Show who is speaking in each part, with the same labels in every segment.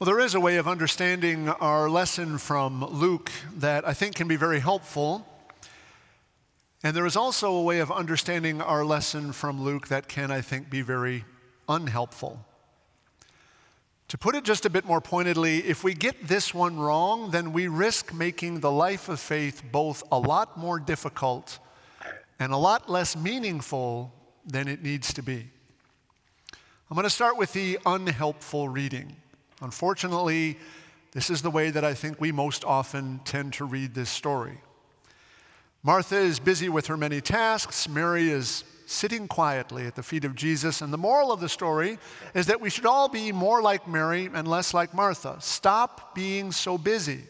Speaker 1: Well, there is a way of understanding our lesson from Luke that I think can be very helpful. And there is also a way of understanding our lesson from Luke that can, I think, be very unhelpful. To put it just a bit more pointedly, if we get this one wrong, then we risk making the life of faith both a lot more difficult and a lot less meaningful than it needs to be. I'm going to start with the unhelpful reading. Unfortunately, this is the way that I think we most often tend to read this story. Martha is busy with her many tasks. Mary is sitting quietly at the feet of Jesus. And the moral of the story is that we should all be more like Mary and less like Martha. Stop being so busy.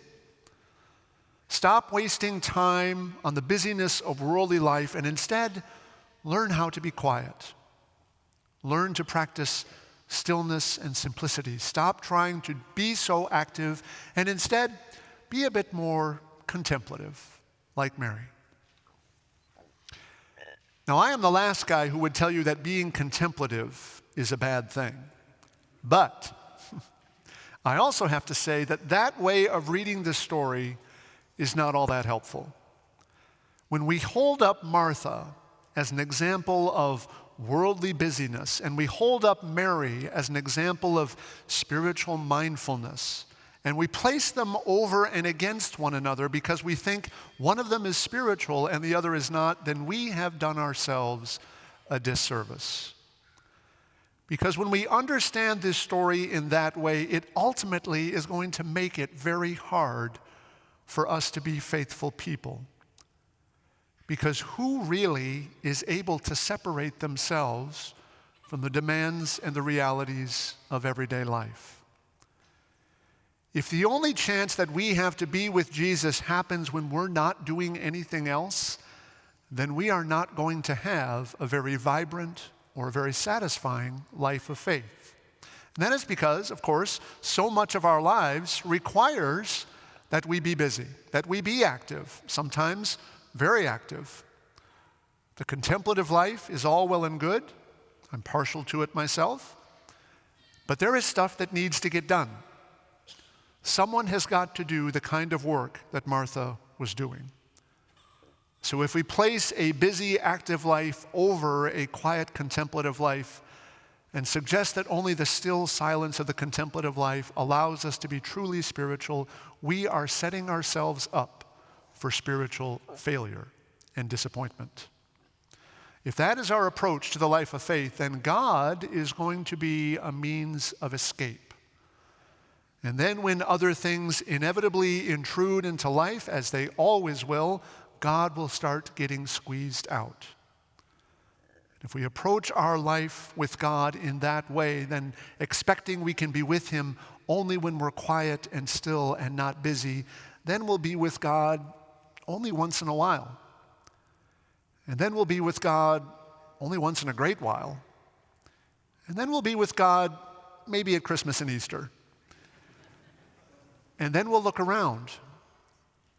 Speaker 1: Stop wasting time on the busyness of worldly life and instead learn how to be quiet. Learn to practice stillness and simplicity. Stop trying to be so active and instead be a bit more contemplative, like Mary. Now, I am the last guy who would tell you that being contemplative is a bad thing. But I also have to say that that way of reading the story is not all that helpful. When we hold up Martha as an example of worldly busyness, and we hold up Mary as an example of spiritual mindfulness, and we place them over and against one another because we think one of them is spiritual and the other is not, then we have done ourselves a disservice. Because when we understand this story in that way, it ultimately is going to make it very hard for us to be faithful people. Because who really is able to separate themselves from the demands and the realities of everyday life? If the only chance that we have to be with Jesus happens when we're not doing anything else, then we are not going to have a very vibrant or a very satisfying life of faith. And that is because, of course, so much of our lives requires that we be busy, that we be active, sometimes very active. The contemplative life is all well and good. I'm partial to it myself. But there is stuff that needs to get done. Someone has got to do the kind of work that Martha was doing. So if we place a busy, active life over a quiet, contemplative life and suggest that only the still silence of the contemplative life allows us to be truly spiritual, we are setting ourselves up for spiritual failure and disappointment. If that is our approach to the life of faith, then God is going to be a means of escape. And then when other things inevitably intrude into life, as they always will, God will start getting squeezed out. If we approach our life with God in that way, then expecting we can be with Him only when we're quiet and still and not busy, then we'll be with God only once in a while. And then we'll be with God only once in a great while. And then we'll be with God maybe at Christmas and Easter. And then we'll look around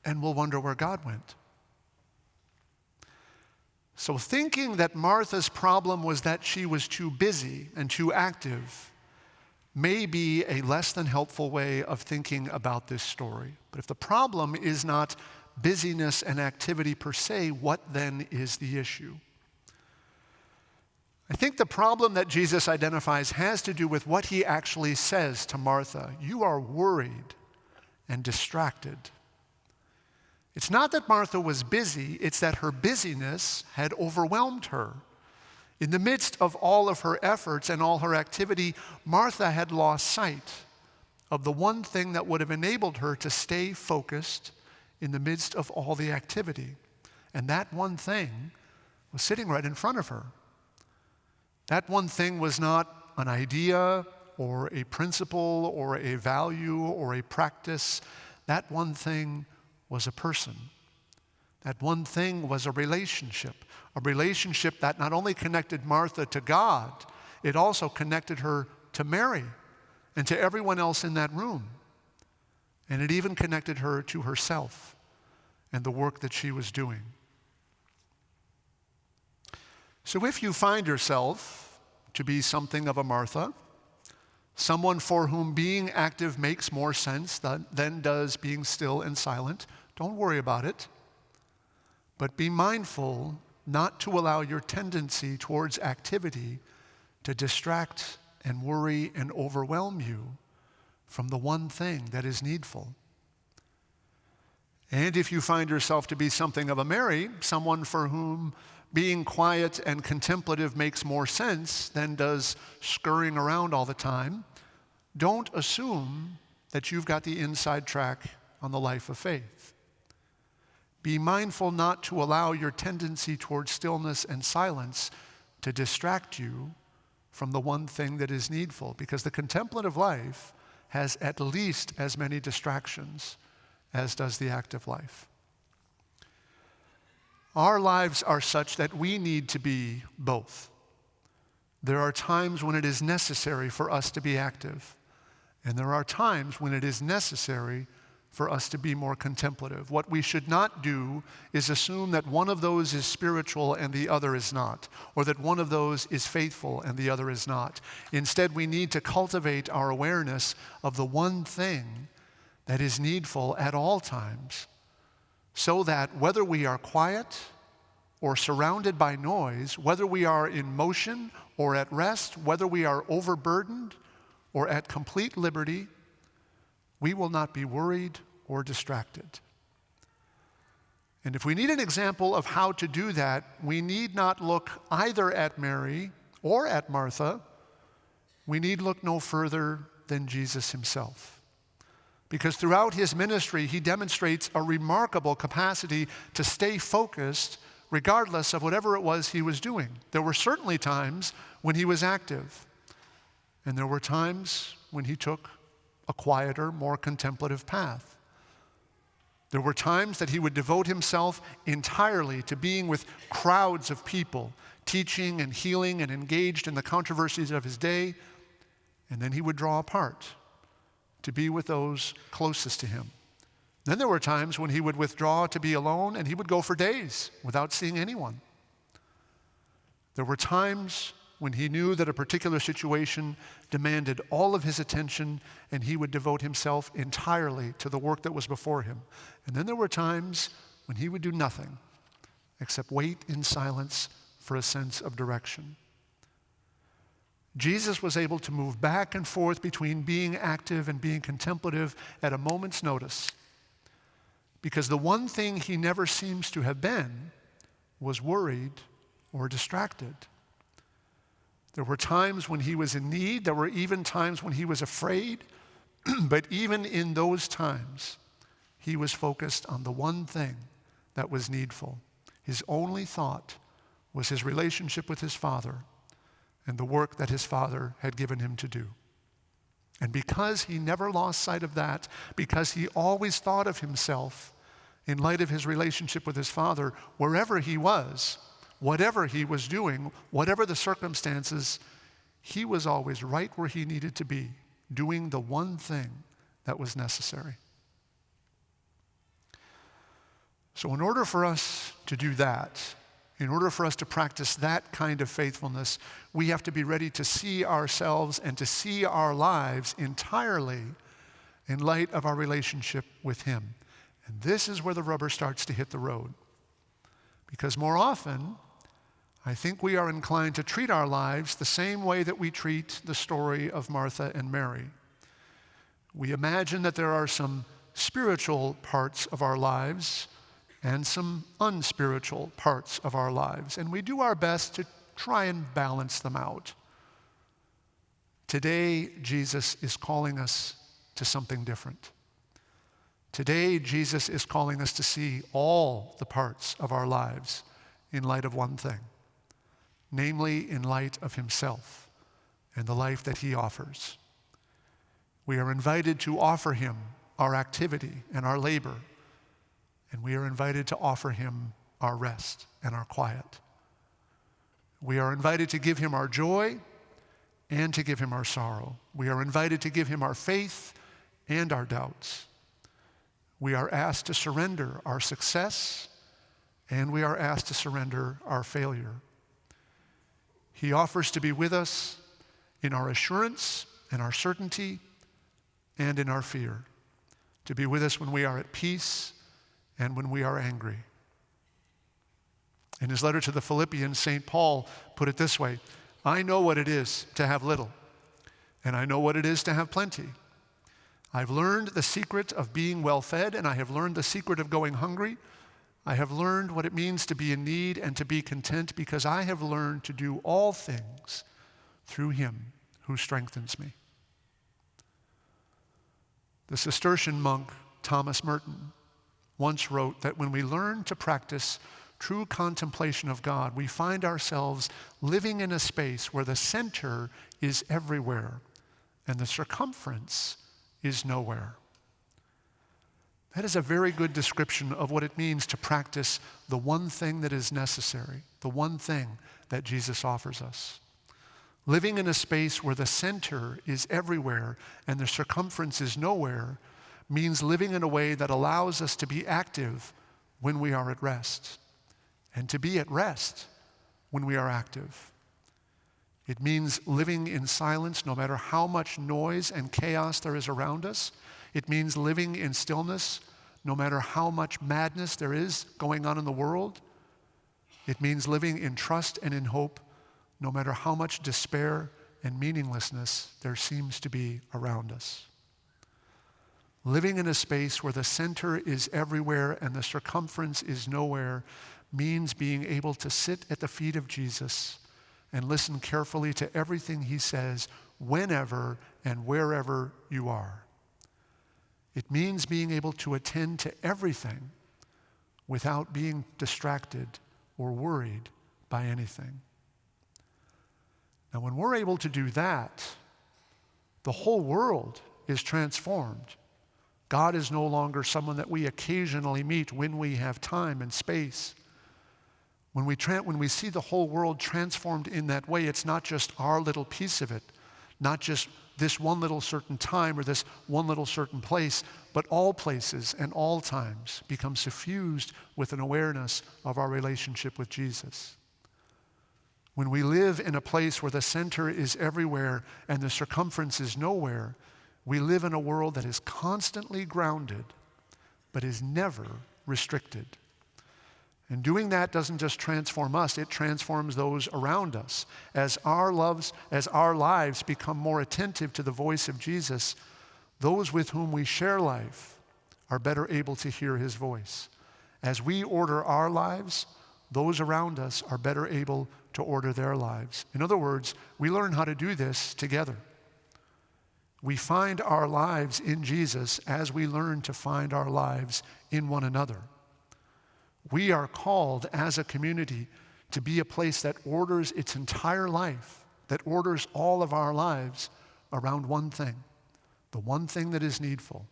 Speaker 1: and we'll wonder where God went. So thinking that Martha's problem was that she was too busy and too active may be a less than helpful way of thinking about this story. But if the problem is not busyness and activity per se, what then is the issue? I think the problem that Jesus identifies has to do with what he actually says to Martha. You are worried and distracted. It's not that Martha was busy, it's that her busyness had overwhelmed her. In the midst of all of her efforts and all her activity, Martha had lost sight of the one thing that would have enabled her to stay focused in the midst of all the activity. And that one thing was sitting right in front of her. That one thing was not an idea or a principle or a value or a practice. That one thing was a person. That one thing was a relationship that not only connected Martha to God, it also connected her to Mary and to everyone else in that room. And it even connected her to herself and the work that she was doing. So if you find yourself to be something of a Martha, someone for whom being active makes more sense than does being still and silent, don't worry about it. But be mindful not to allow your tendency towards activity to distract and worry and overwhelm you from the one thing that is needful. And if you find yourself to be something of a Mary, someone for whom being quiet and contemplative makes more sense than does scurrying around all the time, don't assume that you've got the inside track on the life of faith. Be mindful not to allow your tendency towards stillness and silence to distract you from the one thing that is needful, because the contemplative life has at least as many distractions as does the active life. Our lives are such that we need to be both. There are times when it is necessary for us to be active, and there are times when it is necessary for us to be more contemplative. What we should not do is assume that one of those is spiritual and the other is not, or that one of those is faithful and the other is not. Instead, we need to cultivate our awareness of the one thing that is needful at all times, so that whether we are quiet or surrounded by noise, whether we are in motion or at rest, whether we are overburdened or at complete liberty, we will not be worried or distracted. And if we need an example of how to do that, we need not look either at Mary or at Martha. We need look no further than Jesus himself. Because throughout his ministry, he demonstrates a remarkable capacity to stay focused regardless of whatever it was he was doing. There were certainly times when he was active, and there were times when he took a quieter, more contemplative path. There were times that he would devote himself entirely to being with crowds of people, teaching and healing and engaged in the controversies of his day, and then he would draw apart to be with those closest to him. Then there were times when he would withdraw to be alone, and he would go for days without seeing anyone. There were times when he knew that a particular situation demanded all of his attention, and he would devote himself entirely to the work that was before him. And then there were times when he would do nothing except wait in silence for a sense of direction. Jesus was able to move back and forth between being active and being contemplative at a moment's notice, because the one thing he never seems to have been was worried or distracted. There were times when he was in need. There were even times when he was afraid. But even in those times, he was focused on the one thing that was needful. His only thought was his relationship with his Father and the work that his Father had given him to do. And because he never lost sight of that, because he always thought of himself in light of his relationship with his Father, wherever he was, whatever he was doing, whatever the circumstances, he was always right where he needed to be, doing the one thing that was necessary. So in order for us to do that, in order for us to practice that kind of faithfulness, we have to be ready to see ourselves and to see our lives entirely in light of our relationship with him. And this is where the rubber starts to hit the road. Because more often, I think we are inclined to treat our lives the same way that we treat the story of Martha and Mary. We imagine that there are some spiritual parts of our lives and some unspiritual parts of our lives, and we do our best to try and balance them out. Today, Jesus is calling us to something different. Today, Jesus is calling us to see all the parts of our lives in light of one thing, namely in light of himself and the life that he offers. We are invited to offer him our activity and our labor, and we are invited to offer him our rest and our quiet. We are invited to give him our joy and to give him our sorrow. We are invited to give him our faith and our doubts. We are asked to surrender our success, and we are asked to surrender our failure. He offers to be with us in our assurance and our certainty and in our fear, to be with us when we are at peace and when we are angry. In his letter to the Philippians, St. Paul put it this way: I know what it is to have little, and I know what it is to have plenty. I've learned the secret of being well-fed, and I have learned the secret of going hungry. I have learned what it means to be in need and to be content, because I have learned to do all things through him who strengthens me. The Cistercian monk Thomas Merton once wrote that when we learn to practice true contemplation of God, we find ourselves living in a space where the center is everywhere and the circumference is nowhere. That is a very good description of what it means to practice the one thing that is necessary, the one thing that Jesus offers us. Living in a space where the center is everywhere and the circumference is nowhere means living in a way that allows us to be active when we are at rest, and to be at rest when we are active. It means living in silence no matter how much noise and chaos there is around us. It means living in stillness no matter how much madness there is going on in the world. It means living in trust and in hope no matter how much despair and meaninglessness there seems to be around us. Living in a space where the center is everywhere and the circumference is nowhere means being able to sit at the feet of Jesus and listen carefully to everything he says whenever and wherever you are. It means being able to attend to everything without being distracted or worried by anything. Now, when we're able to do that, the whole world is transformed. God is no longer someone that we occasionally meet when we have time and space. When we see the whole world transformed in that way, it's not just our little piece of it, not just this one little certain time or this one little certain place, but all places and all times become suffused with an awareness of our relationship with Jesus. When we live in a place where the center is everywhere and the circumference is nowhere, we live in a world that is constantly grounded, but is never restricted. And doing that doesn't just transform us, it transforms those around us. As our lives become more attentive to the voice of Jesus, those with whom we share life are better able to hear his voice. As we order our lives, those around us are better able to order their lives. In other words, we learn how to do this together. We find our lives in Jesus as we learn to find our lives in one another. We are called as a community to be a place that orders its entire life, that orders all of our lives around one thing, the one thing that is needful,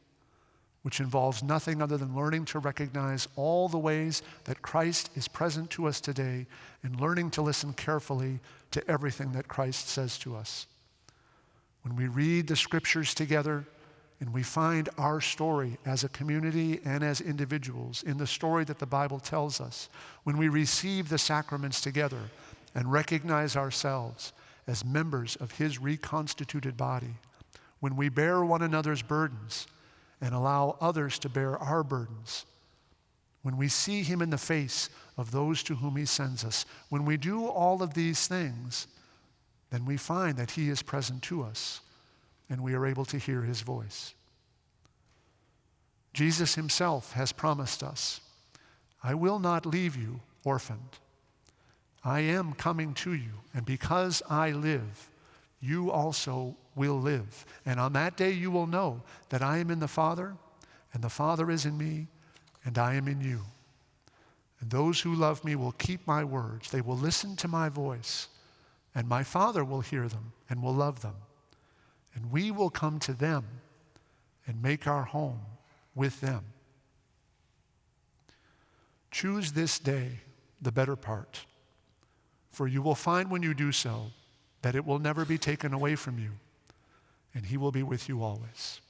Speaker 1: which involves nothing other than learning to recognize all the ways that Christ is present to us today and learning to listen carefully to everything that Christ says to us. When we read the scriptures together and we find our story as a community and as individuals in the story that the Bible tells us, when we receive the sacraments together and recognize ourselves as members of his reconstituted body, when we bear one another's burdens and allow others to bear our burdens, when we see him in the face of those to whom he sends us, when we do all of these things, then we find that he is present to us and we are able to hear his voice. Jesus himself has promised us, I will not leave you orphaned. I am coming to you, and because I live, you also will live. And on that day you will know that I am in the Father, and the Father is in me, and I am in you. And those who love me will keep my words. They will listen to my voice, and my Father will hear them and will love them. And we will come to them and make our home with them. Choose this day the better part, for you will find when you do so that it will never be taken away from you, and he will be with you always.